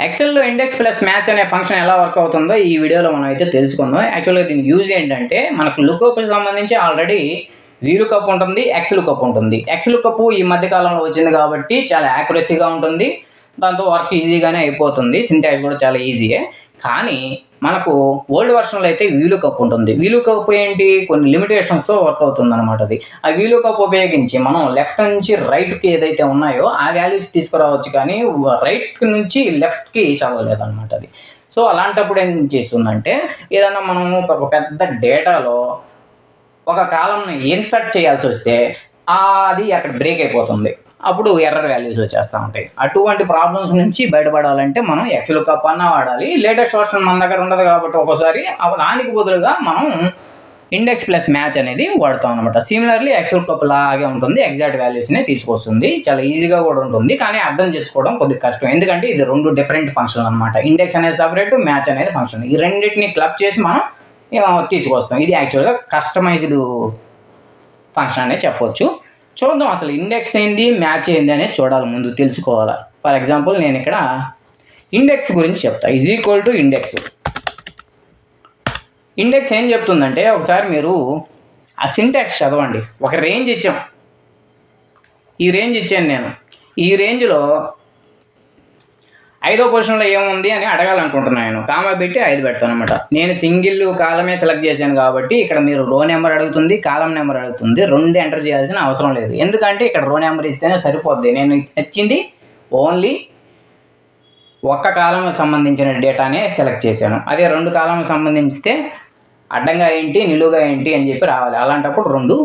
ఎక్సెల్లో index plus maths అనే function ఎలా work అవుతుందో ఈ వీడియోలో మనం అయితే తెలుసుకుందాం. యాక్చువల్గా దీని యూజ్ ఏంటంటే మనకు లుకప్కి సంబంధించి ఆల్రెడీ వీలుకప్ ఉంటుంది, ఎక్స్ లుకప్ ఉంటుంది. ఎక్స్ లుకప్ ఈ మధ్య కాలంలో వచ్చింది కాబట్టి చాలా యాక్యురసీగా ఉంటుంది, దాంతో వర్క్ ఈజీగానే అయిపోతుంది, సింటాక్స్ కూడా చాలా ఈజీయే. కానీ మనకు ఓల్డ్ వర్షన్లో అయితే వీలుకప్ ఉంటుంది. వీలుకప్ ఏంటి, కొన్ని లిమిటేషన్స్తో వర్క్ అవుతుంది అనమాట. అది ఆ వీలుకప్ ఉపయోగించి మనం లెఫ్ట్ నుంచి రైట్కి ఏదైతే ఉన్నాయో ఆ వాల్యూస్ తీసుకురావచ్చు, కానీ రైట్ నుంచి లెఫ్ట్కి చదవలేదు అనమాట అది. సో అలాంటప్పుడు ఏం చేస్తుందంటే, ఏదైనా మనం ఒక పెద్ద డేటాలో ఒక కాలంని ఇన్సర్ట్ చేయాల్సి వస్తే అది అక్కడ బ్రేక్ అయిపోతుంది, అప్పుడు ఎర్రర్ వాల్యూస్ వచ్చేస్తూ ఉంటాయి. అటువంటి ప్రాబ్లమ్స్ నుంచి బయటపడాలంటే మనం ఎక్స్ లుకప్ అన్న వాడాలి. లేటెస్ట్ వర్షన్ మన దగ్గర ఉండదు కాబట్టి ఒక్కోసారి దానికి బదులుగా మనం ఇండెక్స్ ప్లస్ మ్యాచ్ అనేది వాడతాం అనమాట. సిమిలర్లీ ఎక్స్ లుకప్ లాగే ఉంటుంది, ఎగ్జాక్ట్ వాల్యూస్నే తీసుకొస్తుంది, చాలా ఈజీగా కూడా ఉంటుంది. కానీ అర్థం చేసుకోవడం కొద్దిగా కష్టం, ఎందుకంటే ఇది రెండు డిఫరెంట్ ఫంక్షన్ అనమాట. ఇండెక్స్ అనేది సపరేట్, మ్యాచ్ అనేది ఫంక్షన్. ఈ రెండింటిని క్లబ్ చేసి మనం తీసుకొస్తాం. ఇది యాక్చువల్గా కస్టమైజ్డ్ ఫంక్షన్ అనే చెప్పొచ్చు. చూద్దాం అసలు ఇండెక్స్ ఏంది, మ్యాచ్ ఏంది అనేది చూడాలి, ముందు తెలుసుకోవాలి. ఫర్ ఎగ్జాంపుల్ నేను ఇక్కడ ఇండెక్స్ గురించి చెప్తా. Is equal to index. Index ఏం చెప్తుందంటే, ఒకసారి మీరు ఆ సింటాక్స్ చదవండి. ఒక రేంజ్ ఇచ్చాం, ఈ రేంజ్ ఇచ్చాను నేను. ఈ రేంజ్లో 5వ పొజిషన్లో ఏముంది అని అడగాలనుకుంటున్నాను. కామా పెట్టి 5 పెడతాను అనమాట. నేను సింగిల్ కాలమే సెలెక్ట్ చేశాను కాబట్టి ఇక్కడ మీరు రో నెంబర్ అడుగుతుంది, కాలం నెంబర్ అడుగుతుంది. రెండు ఎంటర్ చేయాల్సిన అవసరం లేదు, ఎందుకంటే ఇక్కడ రో నెంబర్ ఇస్తేనే సరిపోద్ది. నేను ఇచ్చింది ఓన్లీ ఒక్క కాలంకి సంబంధించిన డేటానే సెలెక్ట్ చేశాను. అదే రెండు కాలంకి సంబంధించితే అడ్డంగా ఏంటి, నిలువుగా ఏంటి అని చెప్పి రావాలి. అలాంటప్పుడు రెండు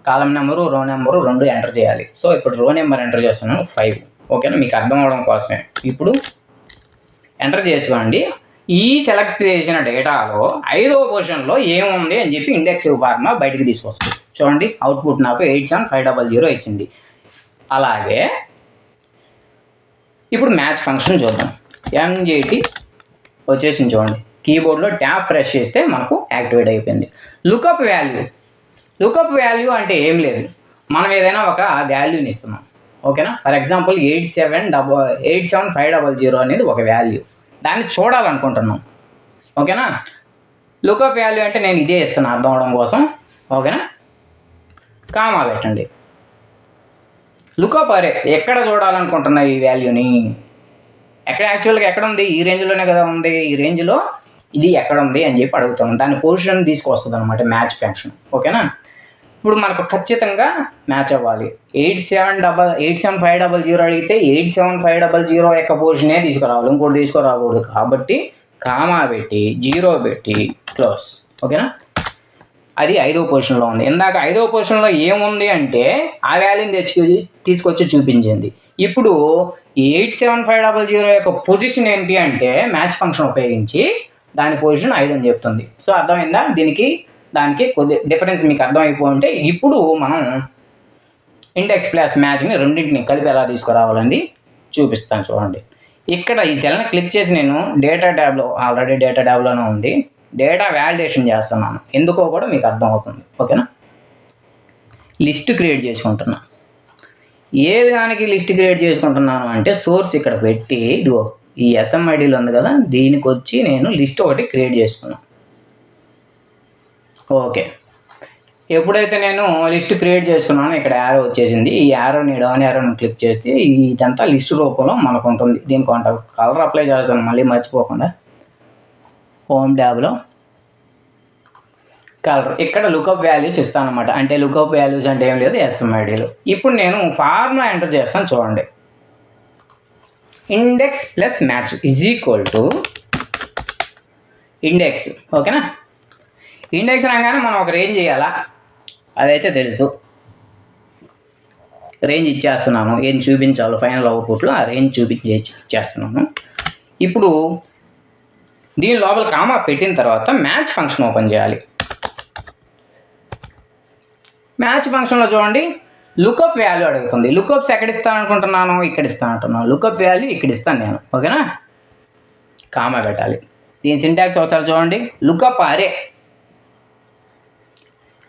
కాలం నెంబరు, రో నెంబరు రెండు ఎంటర్ చేయాలి. సో ఇప్పుడు రో నెంబర్ ఎంటర్ చేస్తున్నాను 5. ఓకేనా, మీకు అర్థం అవడం కోసమే. ఇప్పుడు ఎంటర్ చేసుకోండి. ఈ సెలెక్ట్ చేసిన డేటాలో 5వ పొజిషన్లో ఏముంది అని చెప్పి ఇండెక్స్ ఫార్మా బయటికి తీసుకొస్తుంది. చూడండి, అవుట్పుట్ నాకు 87500 ఇచ్చింది. అలాగే ఇప్పుడు మ్యాచ్ ఫంక్షన్ చూద్దాం. ఎంజేటి వచ్చేసింది చూడండి, కీబోర్డ్లో ట్యాప్ ప్రెస్ చేస్తే మనకు యాక్టివేట్ అయిపోయింది. లుకప్ వాల్యూ అంటే ఏం లేదు, మనం ఏదైనా ఒక వాల్యూని ఇస్తున్నాం. ఓకేనా, ఫర్ ఎగ్జాంపుల్ 87500 అనేది ఒక వాల్యూ, దాన్ని చూడాలనుకుంటున్నాం. ఓకేనా, లుకప్ వాల్యూ అంటే నేను ఇదే ఇస్తున్నాను అర్థం అవడం కోసం. ఓకేనా, కామా పెట్టండి. లుకప్ అరే ఎక్కడ చూడాలనుకుంటున్నా ఈ వాల్యూని, ఎక్కడ యాక్చువల్గా ఎక్కడ ఉంది, ఈ రేంజ్లోనే కదా ఉంది, ఈ రేంజ్లో ఇది ఎక్కడ ఉంది అని చెప్పి అడుగుతాం. దాని పొజిషన్ తీసుకొస్తుంది అనమాట మ్యాచ్ ఫంక్షన్. ఓకేనా, ఇప్పుడు మనకు ఖచ్చితంగా మ్యాచ్ అవ్వాలి. 87500 అడిగితే 87500 యొక్క పొజిషనే తీసుకురావాలి, ఇంకోటి తీసుకురాకూడదు. కాబట్టి కామా పెట్టి 0 పెట్టి క్లోజ్. ఓకేనా, అది 5వ పొజిషన్లో ఉంది. ఇందాక 5వ పొజిషన్లో ఏముంది అంటే ఆ వాల్యూని తీసుకొచ్చి చూపించింది. ఇప్పుడు 87500 యొక్క పొజిషన్ ఏంటి అంటే మ్యాచ్ ఫంక్షన్ ఉపయోగించి దాని పొజిషన్ 5 అని చెప్తుంది. సో అర్థమైందా, దానికి కొద్ది డిఫరెన్స్ మీకు అర్థమైపోయింటే ఇప్పుడు మనం ఇండెక్స్ ప్లస్ మ్యాచ్ని రెండింటిని కలిపి ఎలా తీసుకురావాలని చూపిస్తాను. చూడండి, ఇక్కడ ఈ సెల్ని క్లిక్ చేసి నేను డేటా ట్యాబ్లో, ఆల్రెడీ డేటా ట్యాబ్లోనే ఉంది, డేటా వ్యాలిడేషన్ చేస్తున్నాను. ఎందుకో కూడా మీకు అర్థమవుతుంది. ఓకేనా, లిస్ట్ క్రియేట్ చేసుకుంటున్నా. ఏ దానికి లిస్ట్ క్రియేట్ చేసుకుంటున్నాను అంటే సోర్స్ ఇక్కడ పెట్టి ఇదిగో ఈ ఎస్ఎంఐడిలో ఉంది కదా, దీనికి వచ్చి నేను లిస్ట్ ఒకటి క్రియేట్ చేసుకున్నాను. ఓకే, ఎప్పుడైతే నేను లిస్ట్ క్రియేట్ చేసుకున్నానో ఇక్కడ యారో వచ్చేసింది. ఈ యారోని డౌన్ యారోని క్లిక్ చేస్తే ఇదంతా లిస్ట్ రూపంలో మనకు ఉంటుంది. దీనికి కొంత కలర్ అప్లై చేస్తాను మళ్ళీ మర్చిపోకుండా. హోమ్ ట్యాబ్లో కలర్, ఇక్కడ లుకప్ వాల్యూస్ ఇస్తాను అనమాట. అంటే లుకప్ వాల్యూస్ అంటే ఏం లేదు, ఎస్ఎంఐడిలో. ఇప్పుడు నేను ఫార్ములా ఎంటర్ చేస్తాను. చూడండి, index plus maths is equal to index. ఓకేనా, ఇండెక్స్ అనగానే మనం ఒక రేంజ్ చేయాలా, అదైతే తెలుసు. రేంజ్ ఇచ్చేస్తున్నాను, ఏం చూపించాలో ఫైనల్ అవుట్పుట్లో ఆ రేంజ్ ఇచ్చేస్తున్నాను. ఇప్పుడు దీని లోపల కామా పెట్టిన తర్వాత మ్యాచ్ ఫంక్షన్ ఓపెన్ చేయాలి. మ్యాచ్ ఫంక్షన్లో చూడండి, లుకప్ వాల్యూ అడుగుతుంది. లుకప్స్ ఎక్కడ ఇస్తాను అనుకుంటున్నాను, ఇక్కడ ఇస్తాను అంటున్నాను. లుకప్ వాల్యూ ఇక్కడ ఇస్తాను నేను. ఓకేనా, కామా పెట్టాలి. దీని సింటాక్స్ ఒకసారి చూడండి, లుకప్ అరే.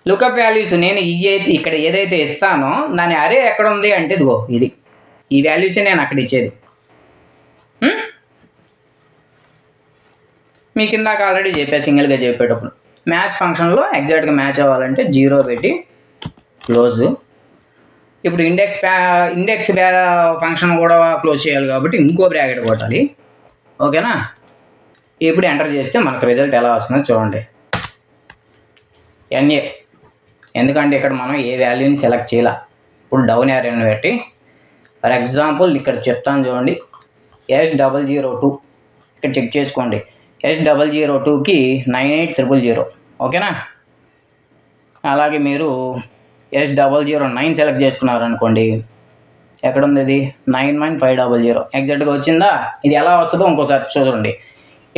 లుకప్ వాల్యూస్ నేను ఇక్కడ ఏదైతే ఇస్తానో దాని అరే ఎక్కడ ఉంది అంటే ఇదిగో ఇది, ఈ వాల్యూసే నేను అక్కడ ఇచ్చేది. మీకు ఇందాక ఆల్రెడీ చెప్పా సింగిల్గా చెప్పేటప్పుడు మ్యాచ్ ఫంక్షన్లో ఎగ్జాక్ట్గా మ్యాచ్ అవ్వాలంటే 0 పెట్టి క్లోజ్. ఇప్పుడు ఇండెక్స్ ఫంక్షన్ కూడా క్లోజ్ చేయాలి కాబట్టి ఇంకో బ్రాకెట్ కొట్టాలి. ఓకేనా? ఇప్పుడు ఎంటర్ చేస్తే మనకు రిజల్ట్ ఎలా వస్తుందో చూడండి. NA, ఎందుకంటే ఇక్కడ మనం ఏ వాల్యూని సెలెక్ట్ చేయాల. ఇప్పుడు డౌన్ యారోని పెట్టి ఫర్ ఎగ్జాంపుల్ ఇక్కడ చెప్తాను చూడండి, S002 ఇక్కడ చెక్ చేసుకోండి. S002కి 98000. ఓకేనా? అలాగే మీరు S009 సెలెక్ట్ చేసుకున్నారనుకోండి, ఎక్కడ ఉంది ఇది 91500. ఎగ్జాక్ట్గా వచ్చిందా? ఇది ఎలా వస్తుందో ఇంకోసారి చూడండి.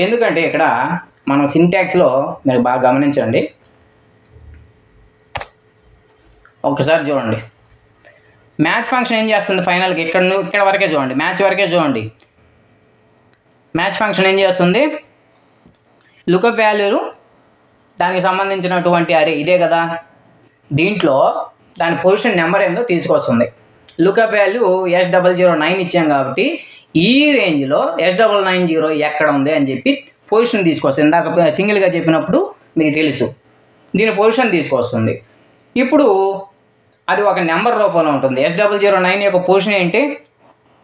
ఎందుకంటే ఇక్కడ మనం సింటాక్స్లో మీరు బాగా గమనించండి, ఒకసారి చూడండి. మ్యాచ్ ఫంక్షన్ ఏం చేస్తుంది ఫైనల్గా ఇక్కడ వరకే చూడండి, మ్యాచ్ వరకే చూడండి. మ్యాచ్ ఫంక్షన్ ఏం చేస్తుంది, లుకప్ వాల్యూలు దానికి సంబంధించినటువంటి అరే ఇదే కదా, దీంట్లో దాని పొజిషన్ నెంబర్ ఏందో తీసుకొస్తుంది. లుకప్ వాల్యూ S009 ఇచ్చాం కాబట్టి ఈ రేంజ్లో S990 ఎక్కడ ఉంది అని చెప్పి పొజిషన్ తీసుకొస్తుంది. ఇందాక సింగిల్గా చెప్పినప్పుడు మీకు తెలుసు, దీని పొజిషన్ తీసుకొస్తుంది. ఇప్పుడు అది ఒక నెంబర్ రూపంలో ఉంటుంది. S009 యొక్క పొజిషన్ ఏంటి,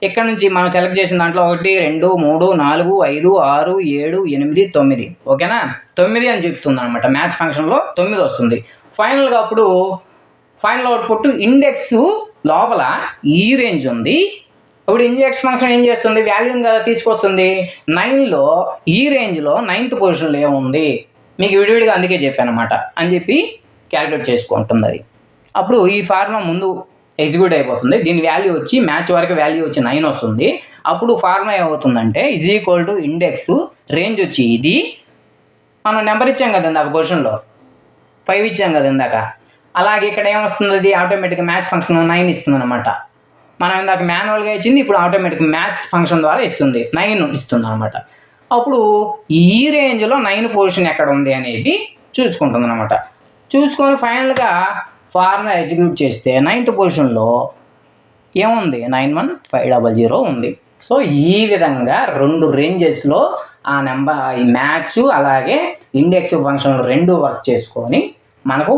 ఇక్కడ నుంచి మనం సెలెక్ట్ చేసిన దాంట్లో 1 2 3 4 5 6 7 8 9. ఓకేనా? 9 అని చెప్తుంది అనమాట. మ్యాచ్ ఫంక్షన్లో 9 వస్తుంది. ఫైనల్గా అప్పుడు ఫైనల్ అవుట్పుట్ ఇండెక్స్ లోపల ఈ రేంజ్ ఉంది. ఇప్పుడు ఇండెక్స్ ఫంక్షన్ ఏం చేస్తుంది, వాల్యూని కదా తీసుకొస్తుంది. 9లో ఈ రేంజ్లో 9th పొజిషన్లో ఏముంది మీకు విడివిడిగా అందుకే చెప్పాను అనమాట అని చెప్పి క్యాలిక్యులేట్ చేసుకుంటుంది అది. అప్పుడు ఈ ఫార్ములా ముందు ఎగ్జిక్యూట్ అయిపోతుంది. దీని వాల్యూ వచ్చి మ్యాచ్ వరకు వాల్యూ వచ్చి 9 వస్తుంది. అప్పుడు ఫార్ములా ఏమవుతుందంటే ఇండెక్స్ రేంజ్ వచ్చి ఇది, మనం నెంబర్ ఇచ్చాం కదా ఇందాక పొజిషన్లో 5 ఇచ్చాం కదా ఇందాక, అలాగే ఇక్కడ ఏమొస్తుంది, అది ఆటోమేటిక్గా మ్యాచ్ ఫంక్షన్ 9 ఇస్తుంది అనమాట. మనం ఇందాక మాన్యువల్గా ఇచ్చింది, ఇప్పుడు ఆటోమేటిక్ మ్యాచ్ ఫంక్షన్ ద్వారా ఇస్తుంది, 9 ఇస్తుంది అనమాట. అప్పుడు ఈ రేంజ్లో 9 పొజిషన్ ఎక్కడ ఉంది అనేది చూసుకుంటుంది అనమాట. చూసుకొని ఫైనల్గా ఫార్ములా ఎగ్జిక్యూట్ చేస్తే 9th పొజిషన్లో ఏముంది, 91500 ఉంది. సో ఈ విధంగా 2 రేంజెస్లో ఆ నెంబర్ ఈ మ్యాచ్ అలాగే ఇండెక్స్ ఫంక్షన్లు 2 వర్క్ చేసుకొని మనకు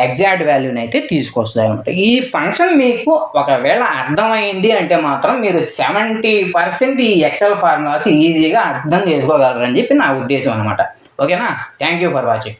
ఎగ్జాక్ట్ వాల్యూని అయితే తీసుకొస్తాయి అనమాట. ఈ ఫంక్షన్ మీకు ఒకవేళ అర్థమైంది అంటే మాత్రం మీరు 70% ఈ ఎక్సెల్ ఫార్ములాస్ ఈజీగా అర్థం చేసుకోగలరని చెప్పి నా ఉద్దేశం అనమాట. ఓకేనా? Thank you for watching.